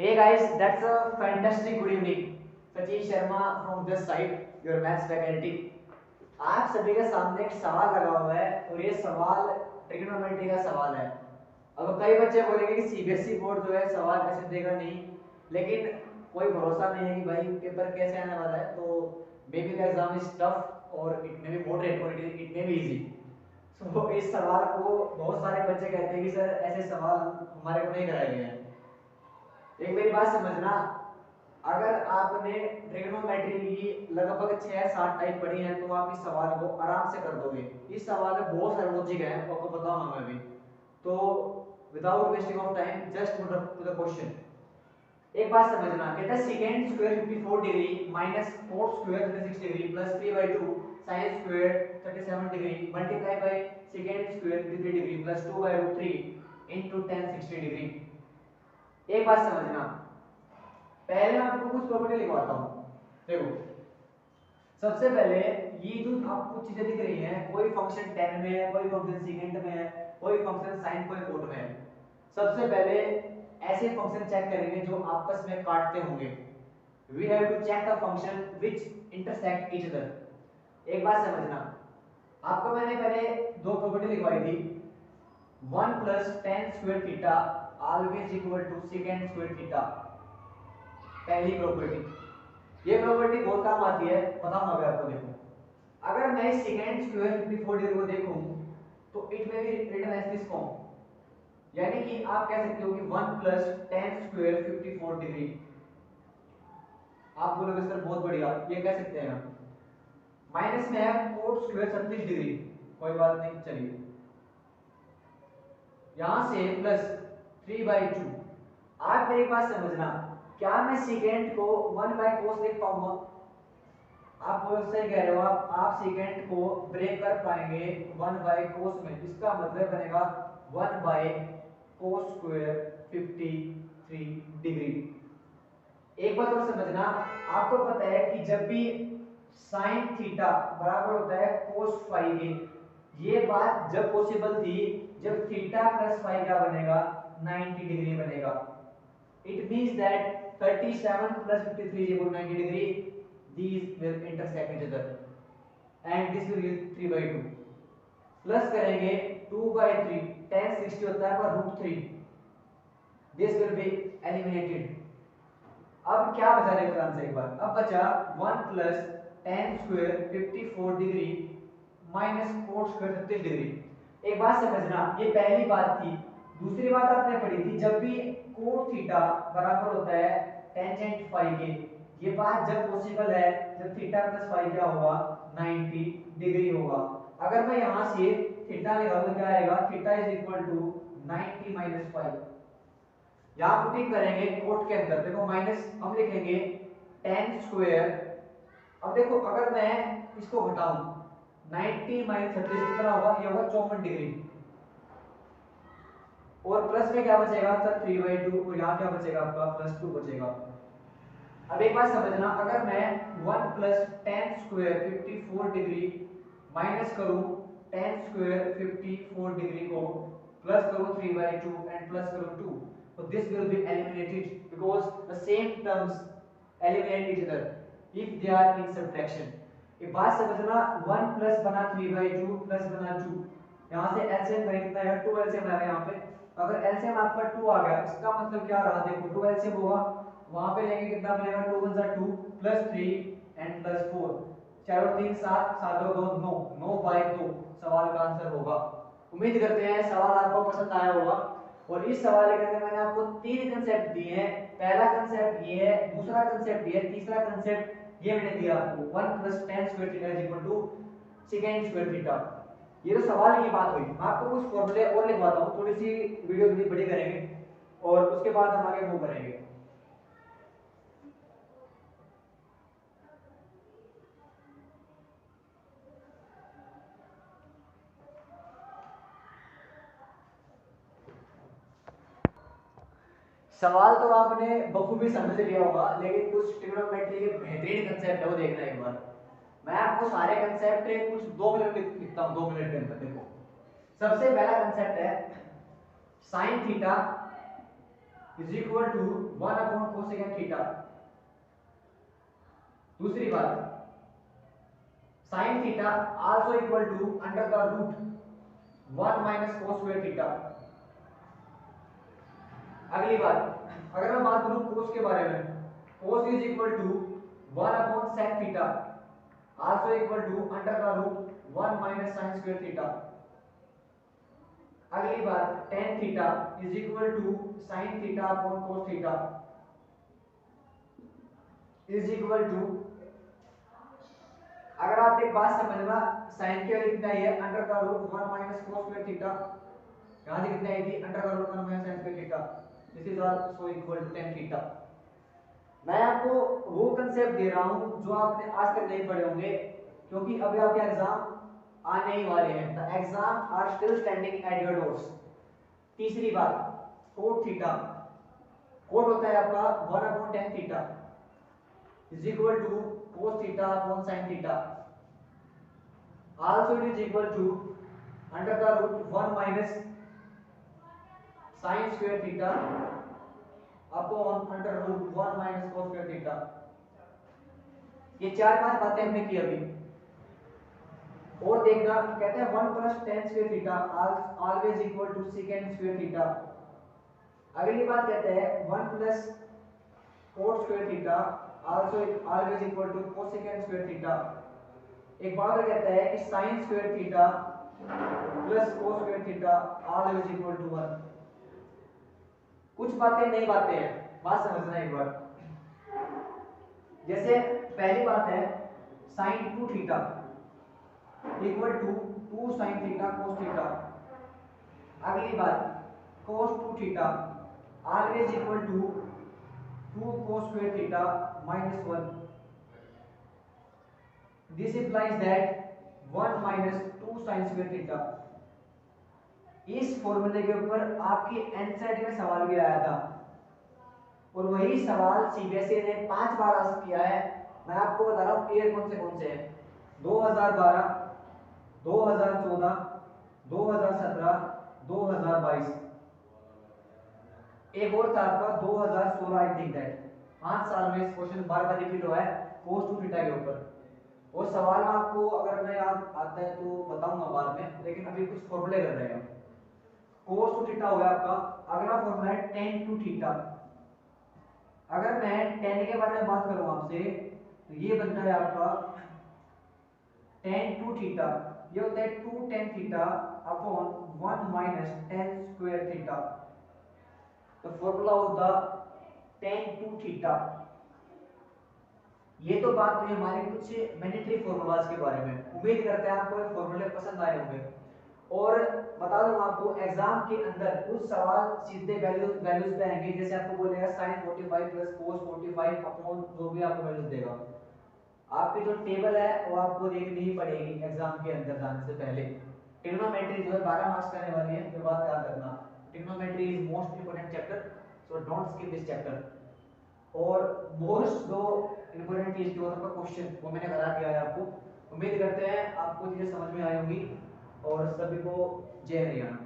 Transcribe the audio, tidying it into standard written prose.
Hey guys, that's a fantastic good evening. Sachin Sharma from this side, your maths faculty. आप सभी के सामने एक सवाल लगा हुआ है और ये सवाल ट्रिग्नोमेट्री का सवाल है। अब कई बच्चे बोलेंगे कि सीबीएसई बोर्ड जो है सवाल ऐसे देगा नहीं, लेकिन कोई भरोसा नहीं है कि भाई पेपर कैसे आने वाला है। तो may be the exam is tough और इट मे बी मॉडरेट और इट मे बी इजी। सो इस सवाल को बहुत सारे बच्चे कहते हैं कि सर ऐसे सवाल हमारे को नहीं कराए गए हैं। एक मेरी बात समझना, अगर आपने ट्रिग्नोमेट्री की लगभग 6-7 टाइप पढ़ी है तो आप इस सवाल को आराम से कर दोगे। इस सवाल में बहुत सारे लॉजिक है, आपको बताऊंगा मैं भी। तो without wasting of time just to the question. एक बात समझना, कहता है second square 54 degree minus cot square 36 degree plus 3/2 sine square 37 degree multiply by second square 53 degree plus 2/3 into tan 60 degree. एक बात समझना, पहले मैं आपको कुछ प्रॉपर्टी लिखवाता हूं। देखो, सबसे पहले ये जो आपको चीजें दिख रही हैं, कोई फंक्शन tan में है, कोई फंक्शन सेकंड में है, कोई फंक्शन sin कोई कोट में है। सबसे पहले ऐसे फंक्शन चेक करेंगे जो आपस में काटते होंगे। We have to check the function which intersect each other. एक बात समझना, आपको मैंने पहले दो प्रॉपर्टी लिखवाई थी। 1 plus tan square theta always equal to second square theta, पहली प्रॉपर्टी। ये प्रॉपर्टी बहुत काम आती है, बताऊंगा मैं आपको। देखो, अगर मैं सेकंड स्क्वायर 54 डिग्री को देखूं तो इट में भी रिटन एज दिस फॉर्म, यानी कि आप कह सकते हो कि 1 प्लस tan स्क्वायर 54 डिग्री। आप बोलोगे सर बहुत बढ़िया, ये कह सकते हैं हम। माइनस में है कोट स्क्वायर 36 डिग्री, कोई बात नहीं, चलिए यहां से प्लस 3/2। आप मेरी बात समझना, क्या मैं सेकेंड को 1/cos लिख पाऊंगा? आप सही कह रहे हो, आप सेकेंड को ब्रेक कर पाएंगे 1/cos में। इसका मतलब बनेगा 1/cos स्क्वायर 53 डिग्री। एक बात और समझना, आपको पता है कि जब भी sin थीटा बराबर होता है cos फाई के, ये बात जब पॉसिबल थी जब थीटा प्लस फाई क्या बनेगा, 90 डिग्री बनेगा। It means that 37 plus 53 is equal to 90 degree. These will intersect each other and this will give 3/2 plus करेंगे 2/3 tan 60 होता है पर √3। This will be eliminated। अब क्या बचा देखो ध्यान से एक बार, अब बचा 1 plus tan square 54 degree minus cot square 36 degree. एक बात समझना, ये पहली बात थी। दूसरी बात आपने पढ़ी थी, जब भी कोट थीटा बराबर होता है टेंजेंट फाई के, ये बात जब पॉसिबल है जब थीटा प्लस फाई क्या होगा, 90 डिग्री होगा। अगर मैं यहां से थीटा निकालूं तो क्या आएगा, theta is equal to 90 minus phi. यहां पुटिंग करेंगे कोट के अंदर, देखो माइनस हम लिखेंगे tan स्क्वायर। अब देखो अगर मैं इसको घटाऊं 90 माइनस 36 कितना होगा, ये होगा 54 डिग्री। और प्लस में क्या बचेगा सर 3/2, और यहां क्या बचेगा आपका +2 बचेगा। अब एक बात समझना, अगर मैं 1 plus tan square 54 degree minus करूं tan स्क्वायर 54 डिग्री को, प्लस करूं 3/2 एंड प्लस करूं 2, so this will be eliminated because the same terms eliminate each other if they are in subtraction। एक बात समझना, 1 प्लस बना 3/2 प्लस बना 2, यहां से एलसीएम करें कितना आएगा, 2 एलसीएम आएगा यहां पे। अगर एलसीएम आपका 2 आ गया, इसका मतलब क्या रहा, देखो 2 एलसीएम होगा, वहां पे लेंगे कितना बनेगा, 2 1 जा 2 प्लस 3 एंड प्लस 4, 4 और 3 7, 7 और 2 9, 9/2 सवाल का आंसर होगा। उम्मीद करते हैं सवाल आपको पसंद आया होगा। और इस सवाल के अंदर मैंने आपको 3 कंसेप्ट दिए हैं। पहला कंसेप्ट ये है, दूसरा कंसेप्ट ये है, तीसरा कंसेप्ट ये मैंने दिया आपको 1 plus tan square theta is equal to second square theta. ये तो सवाल की बात हुई। मैं आपको कुछ फॉर्मूले और लिखवाता हूं, थोड़ी सी वीडियो थोड़ी बड़ी करेंगे और उसके बाद हम आगे मूव करेंगे। सवाल तो आपने बखूबी समझ लिया होगा, लेकिन कुछ ट्रिग्नोमेट्री के बेहतरीन कंसेप्ट है वो देखना एक बार। मैं आपको सारे कंसेप्ट कुछ 2 मिनट लिखता हूं, 2 मिनट के अंदर। देखो, सबसे पहला कंसेप्ट है sine theta is equal to 1 upon cosecant theta. दूसरी बात, sine theta also equal to under the root 1 minus cos square theta. अगली बात, अगर मैं बात करूं कोस के बारे में, cos is equal to 1 upon sec theta also equal to under the root 1 minus sine square theta. अगली बात, tan theta is equal to sine theta upon cos theta is equal to, अगर आप एक बात समझना, साइन की value कितना है under the root 1 minus cos square theta, यहां से कितना है थी under the root 1 minus sine square theta, this is also equal to tan theta. मैं आपको वो कांसेप्ट दे रहा हूं जो आपने आज तक नहीं पढ़े होंगे, क्योंकि अभी आपके एग्जाम आने ही वाले हैं। The exam are still standing at your doors. तीसरी बात, कोट थीटा, कोट होता है आपका 1 upon tan theta is equal to cos theta upon sin theta, also it is equal to under the root 1 minus sin square theta upon under root 1 minus cos square theta. ये चार पांच बातें हमने की अभी। और देखना, कहते हैं 1 plus tan square theta always equal to secant square theta. अगली बात कहते हैं 1 plus cot square theta also always equal to cosecant square theta. एक बात और कहता है कि sin square theta plus cos square theta always equal to 1। कुछ बातें नई बातें हैं, बात समझना एक बार। जैसे पहली बात है sin 2 theta equal to 2 sin theta cos theta. अगली बात cos 2 theta always equal to 2 cos square theta minus 1। This implies that 1 minus 2 sin square theta. इस फॉर्मूले के ऊपर आपकी एनसीईआरटी में सवाल भी आया था, और वही सवाल सीबीएसई ने 5 बार आस्क किया है। मैं आपको बता रहा हूँ ईयर कौन से हैं, 2012, 2014, 2017, 2022। एक और था आपका 2016, आई थिंक दैट। 5 साल में इस क्वेश्चन बार बार रिपीट हुआ है cos 2 थीटा के ऊपर। वो सवाल में आपको अगर मैं याद आता है तो बताऊंगा बाद में, लेकिन अभी कुछ फॉर्मूले कर रहे हैं। cos 2 थीटा हो गया आपका। अगला फॉर्मूला है tan 2 थीटा। अगर मैं tan के बारे में बात करूं आपसे, तो ये बनता है आपका tan 2 थीटा, ये होता है 2 tan theta upon 1 minus tan square theta. तो फॉर्मूला होता tan 2 थीटा। ये तो बात हुई हमारे कुछ मैंडेटरी फॉर्मूलाज के बारे में। उम्मीद करते हैं आपको ये फॉर्मूले पसंद आए होंगे। और बता दूं आपको, एग्जाम के अंदर कुछ सवाल सीधे वैल्यूज पे आएंगे। जैसे आपको बोलेगा sin 45 प्लस cos 45 अपॉन जो भी आपको वैल्यूज देगा, आपकी जो टेबल है वो आपको देखनी ही पड़ेगी एग्जाम के अंदर जाने से पहले। ट्रिग्नोमेट्री जो है 12 मार्क्स का आने वाली है, ये बात याद रखना। Trigonometry is most important chapter, so don't skip this chapter. और मोस्ट जो इंपोर्टेंट चीज जो है क्वेश्चन, वो मैंने करा दिया है आपको। उम्मीद करते हैं आपको चीजें समझ में आई होंगी, और सभी को जय हरियाणा।